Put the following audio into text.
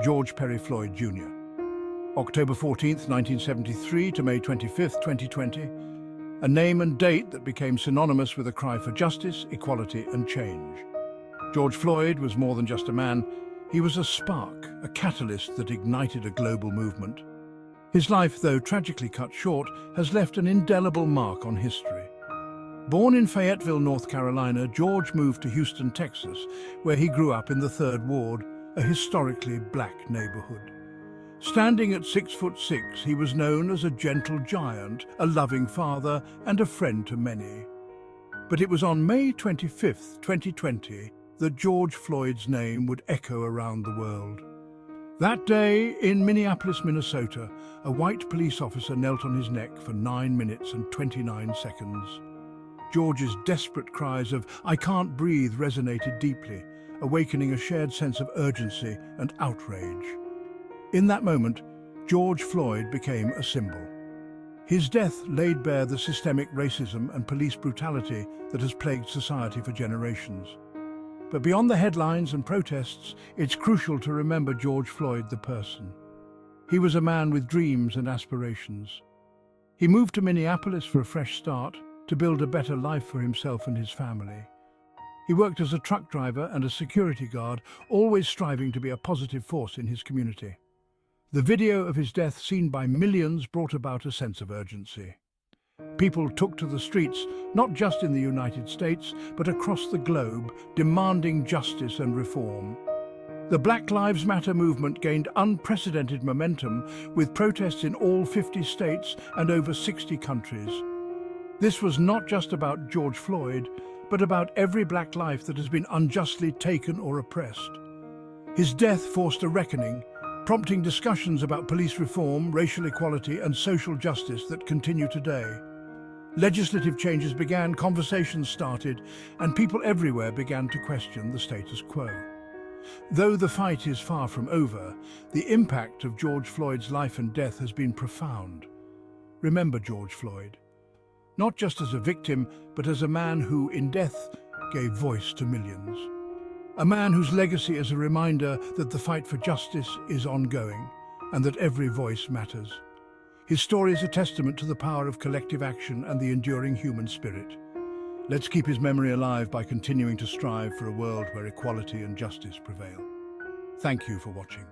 George Perry Floyd Jr. October 14th, 1973 to May 25th, 2020, a name and date that became synonymous with a cry for justice, equality and change. George Floyd was more than just a man. He was a spark, a catalyst that ignited a global movement. His life, though tragically cut short, has left an indelible mark on history. Born in Fayetteville, North Carolina, George moved to Houston, Texas, where he grew up in the 3rd Ward, a historically black neighborhood. Standing at 6'6", he was known as a gentle giant, a loving father, and a friend to many. But it was on May 25th, 2020, that George Floyd's name would echo around the world. That day, in Minneapolis, Minnesota, a white police officer knelt on his neck for 9 minutes and 29 seconds. George's desperate cries of "I can't breathe" resonated deeply, awakening a shared sense of urgency and outrage. In that moment, George Floyd became a symbol. His death laid bare the systemic racism and police brutality that has plagued society for generations. But beyond the headlines and protests, it's crucial to remember George Floyd the person. He was a man with dreams and aspirations. He moved to Minneapolis for a fresh start, to build a better life for himself and his family. He worked as a truck driver and a security guard, always striving to be a positive force in his community. The video of his death, seen by millions, brought about a sense of urgency. People took to the streets, not just in the United States, but across the globe, demanding justice and reform. The Black Lives Matter movement gained unprecedented momentum, with protests in all 50 states and over 60 countries. This was not just about George Floyd, but about every black life that has been unjustly taken or oppressed. His death forced a reckoning, prompting discussions about police reform, racial equality and social justice that continue today. Legislative changes began, conversations started, and people everywhere began to question the status quo. Though the fight is far from over, the impact of George Floyd's life and death has been profound. Remember George Floyd, not just as a victim, but as a man who, in death, gave voice to millions. A man whose legacy is a reminder that the fight for justice is ongoing and that every voice matters. His story is a testament to the power of collective action and the enduring human spirit. Let's keep his memory alive by continuing to strive for a world where equality and justice prevail. Thank you for watching.